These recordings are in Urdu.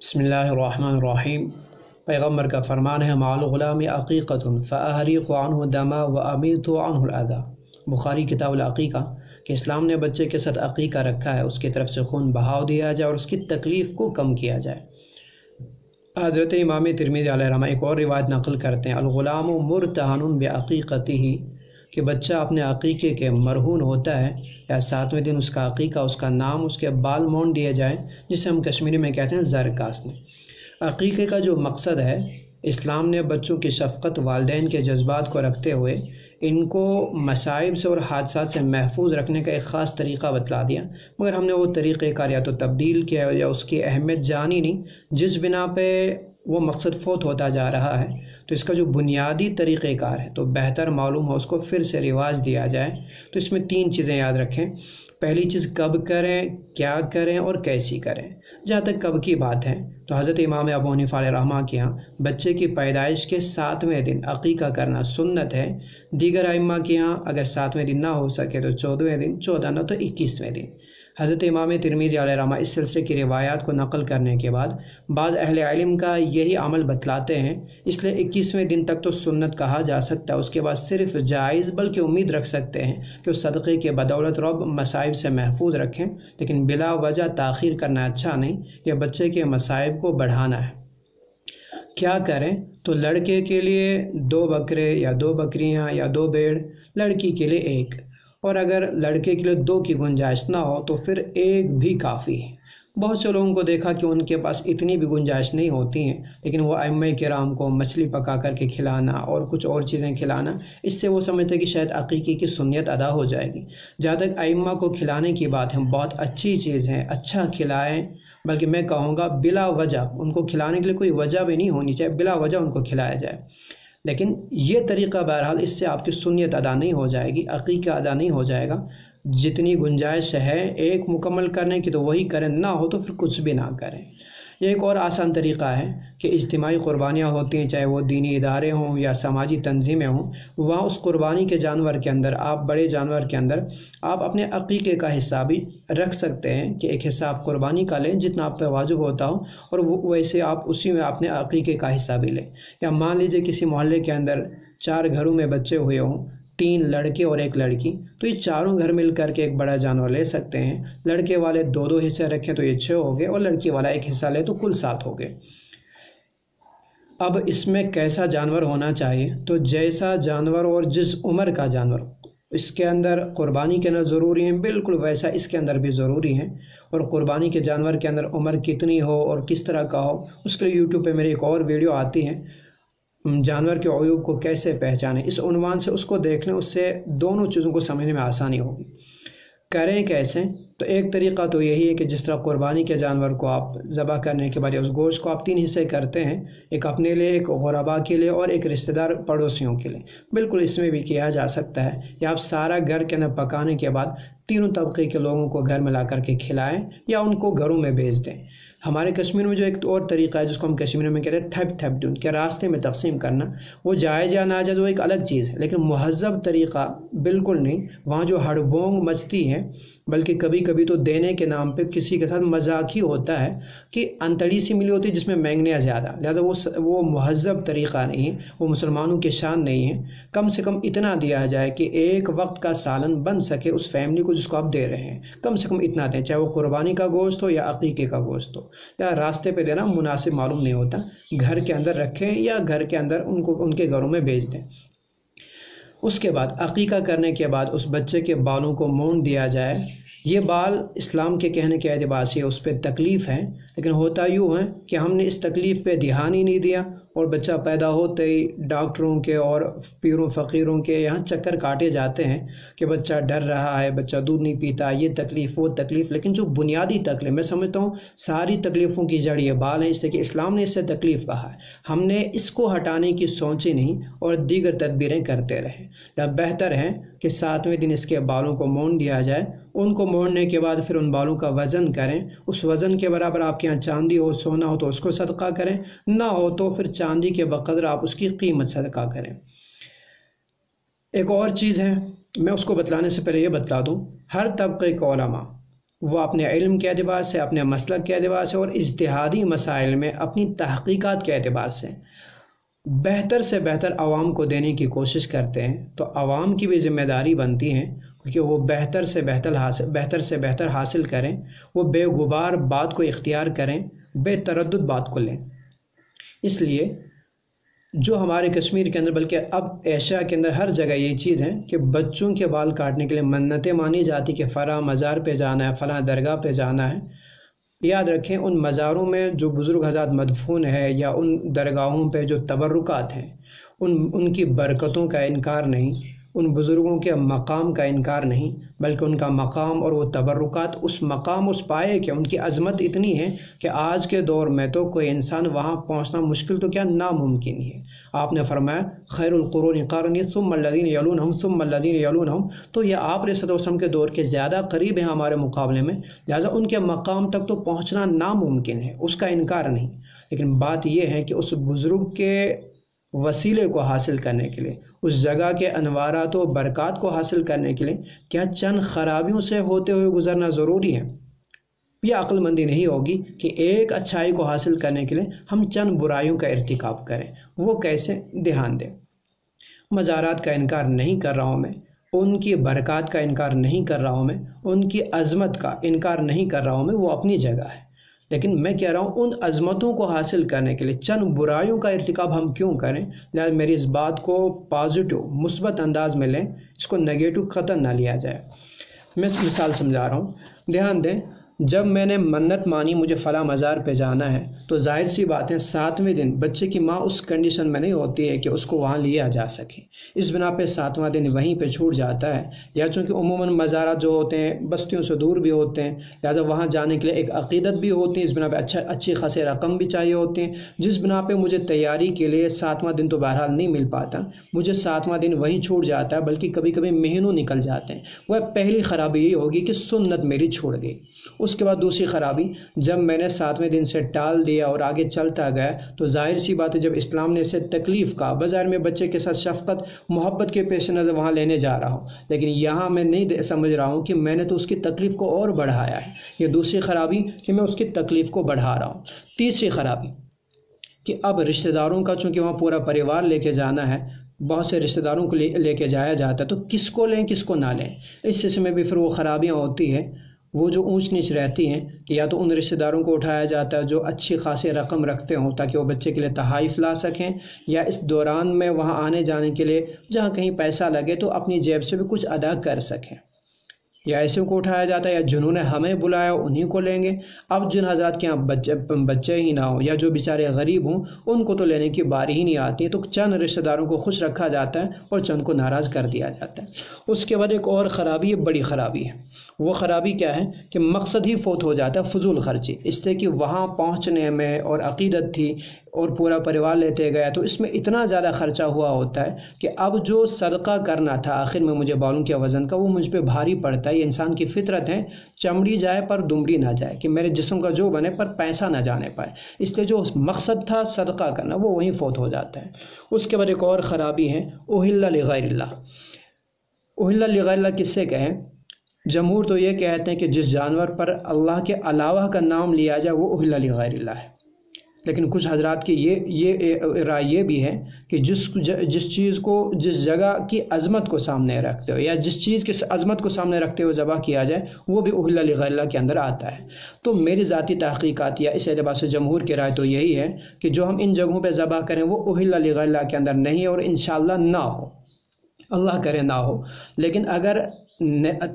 بسم اللہ الرحمن الرحیم۔ پیغمبر کا فرمان ہے مع الغلام عقیقۃ فاحرق عنہ دما وامیت عنہ الاذى۔ بخاری کتاب العقیقہ کہ اسلام نے بچے کے ساتھ عقیقہ رکھا ہے، اس کی طرف سے خون بہاؤ دیا جائے اور اس کی تکلیف کو کم کیا جائے۔ حضرت امام ترمذی علیہ رحمہ ایک اور روایت نقل کرتے ہیں الغلام مرتہن بعقیقتہ، کہ بچہ اپنے عقیقے کے مرہون ہوتا ہے یا 7ویں دن اس کا عقیقہ، اس کا نام، اس کے بال مونڈ دیے جائیں، جسے ہم کشمیری میں کہتے ہیں زر کاسنے۔ عقیقے کا جو مقصد ہے، اسلام نے بچوں کی شفقت، والدین کے جذبات کو رکھتے ہوئے ان کو مصائب سے اور حادثات سے محفوظ رکھنے کا ایک خاص طریقہ بتلا دیا، مگر ہم نے وہ طریقہ کار یا تو تبدیل کیا یا اس کی اہمیت جانی نہیں، جس بنا پہ وہ مقصد فوت ہوتا جا رہا ہے۔ تو اس کا جو بنیادی طریقہ کار ہے تو بہتر معلوم ہو اس کو پھر سے رواج دیا جائے۔ تو اس میں 3 چیزیں یاد رکھیں۔ پہلی چیز کب کریں، کیا کریں اور کیسی کریں۔ جہاں تک کب کی بات ہے تو حضرت امام ابو حنیفہ علیہ رحمہ کے یہاں بچے کی پیدائش کے 7ویں دن عقیقہ کرنا سنت ہے۔ دیگر ائمہ کے یہاں اگر 7ویں دن نہ ہو سکے تو 14ویں دن، 14 نہ تو 21ویں دن۔ حضرت امام ترمذی علیہ رحمہ اس سلسلے کی روایات کو نقل کرنے کے بعد بعض اہل علم کا یہی عمل بتلاتے ہیں، اس لیے 21ویں دن تک تو سنت کہا جا سکتا ہے، اس کے بعد صرف جائز بلکہ امید رکھ سکتے ہیں کہ اس صدقے کے بدولت رب مصائب سے محفوظ رکھیں، لیکن بلا وجہ تاخیر کرنا اچھا نہیں، یہ بچے کے مصائب کو بڑھانا ہے۔ کیا کریں تو لڑکے کے لیے 2 بکرے یا 2 بکریاں یا 2 بھیڑ، لڑکی کے لیے 1، اور اگر لڑکے کے لیے 2 کی گنجائش نہ ہو تو پھر 1 بھی کافی ہے۔ بہت سے لوگوں کو دیکھا کہ ان کے پاس اتنی بھی گنجائش نہیں ہوتی ہیں، لیکن وہ ائمہ کرام کو مچھلی پکا کر کے کھلانا اور کچھ اور چیزیں کھلانا، اس سے وہ سمجھتے کہ شاید عقیقے کی سنت ادا ہو جائے گی۔ جہاں تک ائمہ کو کھلانے کی بات ہے، بہت اچھی چیز ہے، اچھا کھلائیں، بلکہ میں کہوں گا بلا وجہ ان کو کھلانے کے لیے کوئی وجہ بھی نہیں ہونی چاہیے، بلا وجہ ان کو کھلایا جائے۔ لیکن یہ طریقہ بہرحال اس سے آپ کی سنت ادا نہیں ہو جائے گی، عقیقہ ادا نہیں ہو جائے گا۔ جتنی گنجائش ہے 1 مکمل کرنے کی تو وہی کریں، نہ ہو تو پھر کچھ بھی نہ کریں۔ یہ ایک اور آسان طریقہ ہے کہ اجتماعی قربانیاں ہوتی ہیں، چاہے وہ دینی ادارے ہوں یا سماجی تنظیمیں ہوں، وہاں اس قربانی کے جانور کے اندر، آپ بڑے جانور کے اندر آپ اپنے عقیقے کا حصہ بھی رکھ سکتے ہیں کہ ایک حصہ آپ قربانی کا لیں جتنا آپ پہ واجب ہوتا ہو، اور ویسے آپ اسی میں اپنے عقیقے کا حصہ بھی لیں۔ یا مان لیجئے کسی محلے کے اندر 4 گھروں میں بچے ہوئے ہوں، 3 لڑکے اور 1 لڑکی، تو یہ چاروں گھر مل کر کے ایک بڑا جانور لے سکتے ہیں۔ لڑکے والے 2 حصے رکھیں تو یہ 6 ہو گئے، اور لڑکی والا 1 حصہ لے تو کل 7 ہو گئے۔ اب اس میں کیسا جانور ہونا چاہیے تو جیسا جانور اور جس عمر کا جانور اس کے اندر قربانی کے اندر ضروری ہیں، بالکل ویسا اس کے اندر بھی ضروری ہیں۔ اور قربانی کے جانور کے اندر عمر کتنی ہو اور کس طرح کا ہو، اس کے لیے یوٹیوب پہ میری ایک اور ویڈیو آتی ہے، جانور کے عیوب کو کیسے پہچانیں، اس عنوان سے اس کو دیکھ لیں، اس سے دونوں چیزوں کو سمجھنے میں آسانی ہوگی۔ کریں کیسے تو ایک طریقہ تو یہی ہے کہ جس طرح قربانی کے جانور کو آپ ذبح کرنے کے بعد اس گوشت کو آپ 3 حصے کرتے ہیں، ایک اپنے لیے، ایک غربا کے لیے اور ایک رشتہ دار پڑوسیوں کے لیے، بالکل اس میں بھی کیا جا سکتا ہے۔ یا آپ سارا گھر کے اندر پکانے کے بعد تینوں طبقے کے لوگوں کو گھر میں لا کر کے کھلائیں یا ان کو گھروں میں بھیج دیں۔ ہمارے کشمیر میں جو ایک اور طریقہ ہے جس کو ہم کشمیر میں کہتے ہیں تھپ تھپ ڈون، کہ راستے میں تقسیم کرنا، وہ جائز یا ناجائز وہ ایک الگ چیز ہے، لیکن مہذب طریقہ بالکل نہیں۔ وہاں جو ہڑبونگ مچتی ہے، بلکہ کبھی کبھی تو دینے کے نام پہ کسی کے ساتھ مذاق ہی ہوتا ہے کہ انتڑی سی ملی ہوتی ہے جس میں مینگنیاں زیادہ، لہذا وہ مہذب طریقہ نہیں ہے، وہ مسلمانوں کی شان نہیں ہے۔ کم سے کم اتنا دیا جائے کہ ایک وقت کا سالن بن سکے اس فیملی کو جس کو آپ دے رہے ہیں، کم سے کم اتنا دیں، چاہے وہ قربانی کا گوشت ہو یا عقیقے کا گوشت ہو۔ یا راستے پہ دینا مناسب معلوم نہیں ہوتا، گھر کے اندر رکھیں یا گھر کے اندر ان کے گھروں میں بھیج دیں۔ اس کے بعد عقیقہ کرنے کے بعد اس بچے کے بالوں کو مونڈ دیا جائے۔ یہ بال اسلام کے کہنے کے اعتبار سے اس پہ تکلیف ہے، لیکن ہوتا یوں ہے کہ ہم نے اس تکلیف پہ دھیان ہی نہیں دیا، اور بچہ پیدا ہوتے ہی ڈاکٹروں کے اور پیروں فقیروں کے یہاں چکر کاٹے جاتے ہیں کہ بچہ ڈر رہا ہے، بچہ دودھ نہیں پیتا، یہ تکلیف وہ تکلیف۔ لیکن جو بنیادی تکلیف، میں سمجھتا ہوں ساری تکلیفوں کی جڑ یہ بال ہے، اس لیے کہ اسلام نے اس سے تکلیف کہا ہے، ہم نے اس کو ہٹانے کی سوچی نہیں اور دیگر تدبیریں کرتے رہے۔ بہتر ہے کہ 7ویں دن اس کے بالوں کو مونڈ دیا جائے۔ ان کو مونڈنے کے بعد پھر ان بالوں کا وزن کریں، اس وزن کے برابر آپ کے یہاں چاندی ہو، سونا ہو تو اس کو صدقہ کریں، نہ ہو تو پھر چاندی کے بقدر آپ اس کی قیمت صدقہ کریں۔ ایک اور چیز ہے، میں اس کو بتلانے سے پہلے یہ بتلا دوں، ہر طبقے کے علماء وہ اپنے علم کے اعتبار سے، اپنے مسلک کے اعتبار سے اور اجتہادی مسائل میں اپنی تحقیقات کے اعتبار سے بہتر سے بہتر عوام کو دینے کی کوشش کرتے ہیں، تو عوام کی بھی ذمہ داری بنتی ہے کہ وہ بہتر سے بہتر حاصل کریں، وہ بے غبار بات کو اختیار کریں، بے تردد بات کو لیں۔ اس لیے جو ہمارے کشمیر کے اندر بلکہ اب ایشیا کے اندر ہر جگہ یہ چیز ہے کہ بچوں کے بال کاٹنے کے لیے منتیں مانی جاتی کہ فلاں مزار پہ جانا ہے، فلاں درگاہ پہ جانا ہے۔ یاد رکھیں ان مزاروں میں جو بزرگ حضرات مدفون ہے یا ان درگاہوں پہ جو تبرکات ہیں ان کی برکتوں کا انکار نہیں، ان بزرگوں کے مقام کا انکار نہیں، بلکہ ان کا مقام اور وہ تبرکات اس مقام اس پائے کہ ان کی عظمت اتنی ہے کہ آج کے دور میں تو کوئی انسان وہاں پہنچنا مشکل تو کیا ناممکن ہی ہے۔ آپ نے فرمایا خیر القرون قرنی ثم الذین یلونہم ثم الذین یلونہم، تو یہ آپ علیہ الصلوۃ والسلام کے دور کے زیادہ قریب ہیں ہمارے مقابلے میں، لہٰذا ان کے مقام تک تو پہنچنا ناممکن ہے، اس کا انکار نہیں۔ لیکن بات یہ ہے کہ اس بزرگ کے وسیلے کو حاصل کرنے کے لیے، اس جگہ کے انوارات و برکات کو حاصل کرنے کے لیے کیا چند خرابیوں سے ہوتے ہوئے گزرنا ضروری ہے؟ یہ عقل مندی نہیں ہوگی کہ ایک اچھائی کو حاصل کرنے کے لیے ہم چند برائیوں کا ارتکاب کریں۔ وہ کیسے؟ دھیان دیں، مزارات کا انکار نہیں کر رہا ہوں میں، ان کی برکات کا انکار نہیں کر رہا ہوں میں، ان کی عظمت کا انکار نہیں کر رہا ہوں میں، وہ اپنی جگہ ہے، لیکن میں کہہ رہا ہوں ان عظمتوں کو حاصل کرنے کے لیے چند برائیوں کا ارتکاب ہم کیوں کریں؟ لہٰذا میری اس بات کو پازیٹیو مثبت انداز میں لیں، اس کو نگیٹو قطعاً نہ لیا جائے۔ میں اس مثال سمجھا رہا ہوں، دھیان دیں۔ جب میں نے منت مانی مجھے فلاں مزار پہ جانا ہے، تو ظاہر سی بات ہے 7ویں دن بچے کی ماں اس کنڈیشن میں نہیں ہوتی ہے کہ اس کو وہاں لیا جا سکے، اس بنا پہ 7واں دن وہیں پہ چھوٹ جاتا ہے، یا چونکہ عموماً مزارات جو ہوتے ہیں بستیوں سے دور بھی ہوتے ہیں، لہٰذا وہاں جانے کے لیے ایک عقیدت بھی ہوتی ہے، اس بنا پہ اچھی خاصے رقم بھی چاہیے ہوتی ہیں، جس بنا پہ مجھے تیاری کے لیے 7واں دن تو بہرحال نہیں مل پاتا، مجھے 7واں دن وہیں چھوٹ جاتا ہے، بلکہ کبھی کبھی مہینوں نکل جاتے ہیں۔ وہ پہلی خرابی یہ ہوگی کہ سنت میری چھوڑ گئی۔ اس کے بعد دوسری خرابی، جب میں نے 7ویں دن سے ٹال دیا اور آگے چلتا گیا، تو ظاہر سی بات ہے جب اسلام نے اسے تکلیف کا بظاہر میں بچے کے ساتھ شفقت محبت کے پیش نظر وہاں لینے جا رہا ہوں، لیکن یہاں میں نہیں سمجھ رہا ہوں کہ میں نے تو اس کی تکلیف کو اور بڑھایا ہے۔ یہ دوسری خرابی کہ میں اس کی تکلیف کو بڑھا رہا ہوں۔ تیسری خرابی کہ اب رشتہ داروں کا چونکہ وہاں پورا پریوار لے کے جانا ہے، بہت سے رشتہ داروں کو لے کے جایا جاتا ہے، تو کس کو لیں کس کو نہ لیں، اس سلسلے میں بھی پھر وہ خرابیاں ہوتی ہیں، وہ جو اونچ نیچ رہتی ہیں کہ یا تو ان رشتہ داروں کو اٹھایا جاتا ہے جو اچھی خاصی رقم رکھتے ہوں تاکہ وہ بچے کے لیے تحائف لا سکیں، یا اس دوران میں وہاں آنے جانے کے لیے جہاں کہیں پیسہ لگے تو اپنی جیب سے بھی کچھ ادا کر سکیں، یا ایسے کو اٹھایا جاتا ہے یا جنہوں نے ہمیں بلایا انہیں کو لیں گے۔ اب جن حضرات کے یہاں بچے ہی نہ ہوں یا جو بیچارے غریب ہوں ان کو تو لینے کی باری ہی نہیں آتی، تو چند رشتہ داروں کو خوش رکھا جاتا ہے اور چند کو ناراض کر دیا جاتا ہے۔ اس کے بعد ایک اور خرابی، بڑی خرابی ہے، وہ خرابی کیا ہے کہ مقصد ہی فوت ہو جاتا ہے، فضول خرچی، اس لیے کہ وہاں پہنچنے میں اور عقیدت تھی اور پورا پریوار لیتے گیا تو اس میں اتنا زیادہ خرچہ ہوا ہوتا ہے کہ اب جو صدقہ کرنا تھا آخر میں مجھے بالوں کے وزن کا، وہ مجھ پہ بھاری پڑتا ہے۔ یہ انسان کی فطرت ہے، چمڑی جائے پر دمڑی نہ جائے، کہ میرے جسم کا جو بنے پر پیسہ نہ جانے پائے، اس لیے جو مقصد تھا صدقہ کرنا وہ وہیں فوت ہو جاتا ہے۔ اس کے بعد ایک اور خرابی ہے اہل لغیر اللہ۔ اہل لغیر اللہ کس سے کہیں؟ جمہور تو یہ کہتے ہیں کہ جس جانور پر اللہ کے علاوہ کا نام لیا جائے وہ اہل لغیر اللہ ہے، لیکن کچھ حضرات کی یہ رائے یہ بھی ہے کہ جس چیز کو جس جگہ کی عظمت کو سامنے رکھتے ہو یا جس چیز کی عظمت کو سامنے رکھتے ہوئے ذبح کیا جائے وہ بھی اہل لغیر اللہ کے اندر آتا ہے۔ تو میری ذاتی تحقیقات یا اس اعتبار سے جمہور کی رائے تو یہی ہے کہ جو ہم ان جگہوں پہ ذبح کریں وہ اہل لغیر اللہ کے اندر نہیں ہے، اور انشاءاللہ نہ ہو، اللہ کرے نہ ہو، لیکن اگر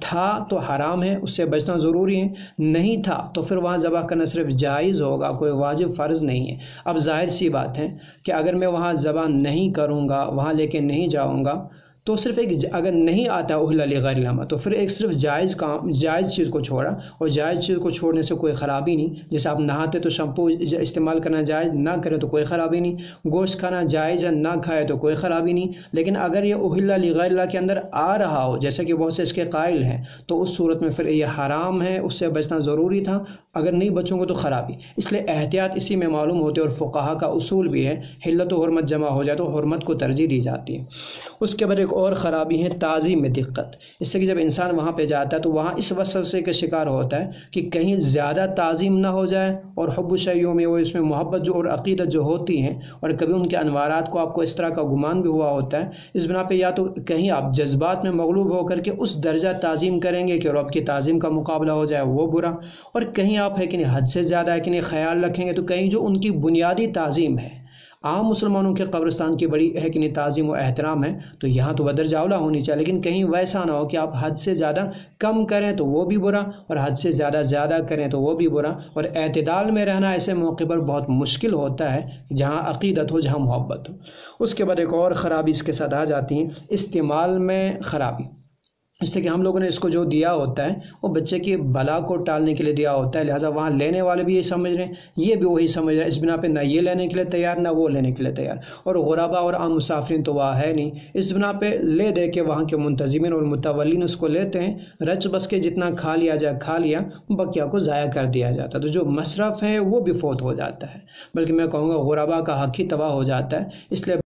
تھا تو حرام ہے، اس سے بچنا ضروری ہے، نہیں تھا تو پھر وہاں ذبح کرنا صرف جائز ہوگا، کوئی واجب فرض نہیں ہے۔ اب ظاہر سی بات ہے کہ اگر میں وہاں ذبح نہیں کروں گا، وہاں لے کے نہیں جاؤں گا، تو صرف ایک اگر نہیں آتا اہل لغیر اللہ تو پھر ایک صرف جائز چیز کو چھوڑا، اور جائز چیز کو چھوڑنے سے کوئی خرابی نہیں۔ جیسے آپ نہاتے تو شیمپو استعمال کرنا جائز، نہ کرے تو کوئی خرابی نہیں، گوشت کھانا جائز ہے، نہ کھائے تو کوئی خرابی نہیں، لیکن اگر یہ اہل لغیر اللہ کے اندر آ رہا ہو جیسا کہ بہت سے اس کے قائل ہیں تو اس صورت میں پھر یہ حرام ہے، اس سے بچنا ضروری تھا، اگر نہیں بچوں گے تو خرابی۔ اس لیے احتیاط اسی میں معلوم ہوتی ہے، اور فقہا کا اصول بھی ہے حلت و حرمت جمع ہو جائے تو حرمت کو ترجیح دی جاتی ہے۔ اس کے بعد ایک ایک اور خرابی ہے تعظیم میں دقت، اس سے کہ جب انسان وہاں پہ جاتا ہے تو وہاں اس وسوسے کا شکار ہوتا ہے کہ کہیں زیادہ تعظیم نہ ہو جائے، اور حب شیوں میں وہ اس میں محبت جو اور عقیدت جو ہوتی ہیں، اور کبھی ان کے انوارات کو آپ کو اس طرح کا گمان بھی ہوا ہوتا ہے، اس بنا پہ یا تو کہیں آپ جذبات میں مغلوب ہو کر کے اس درجہ تعظیم کریں گے کہ رب کی تعظیم کا مقابلہ ہو جائے، وہ برا، اور کہیں آپ ہے کہ نہیں حد سے زیادہ ہے کہ نہیں خیال رکھیں گے تو کہیں جو ان کی بنیادی تعظیم ہے، عام مسلمانوں کے قبرستان کی بڑی ہے کہ نہیں تعظیم و احترام ہے، تو یہاں تو بدرجہ اولیٰ ہونی چاہیے، لیکن کہیں ویسا نہ ہو کہ آپ حد سے زیادہ کم کریں تو وہ بھی برا، اور حد سے زیادہ کریں تو وہ بھی برا، اور اعتدال میں رہنا ایسے موقع پر بہت مشکل ہوتا ہے جہاں عقیدت ہو، جہاں محبت ہو۔ اس کے بعد ایک اور خرابی اس کے ساتھ آ جاتی ہیں، استعمال میں خرابی، اس سے کہ ہم لوگوں نے اس کو جو دیا ہوتا ہے وہ بچے کی بلا کو ٹالنے کے لیے دیا ہوتا ہے، لہٰذا وہاں لینے والے بھی یہ سمجھ رہے ہیں، یہ بھی وہی سمجھ رہے ہیں، اس بنا پہ نہ یہ لینے کے لیے تیار نہ وہ لینے کے لیے تیار، اور غربا اور عام مسافرین تو وہاں ہے نہیں، اس بنا پہ لے دے کے وہاں کے منتظمین اور متولین اس کو لیتے ہیں، رچ بس کے جتنا کھا لیا جائے کھا لیا، بقیہ کو ضائع کر دیا جاتا ہے، تو جو مصرف ہے وہ بھی فوت ہو جاتا ہے، بلکہ میں کہوں گا غربا کا حق ہی تباہ ہو جاتا ہے۔ اس لیے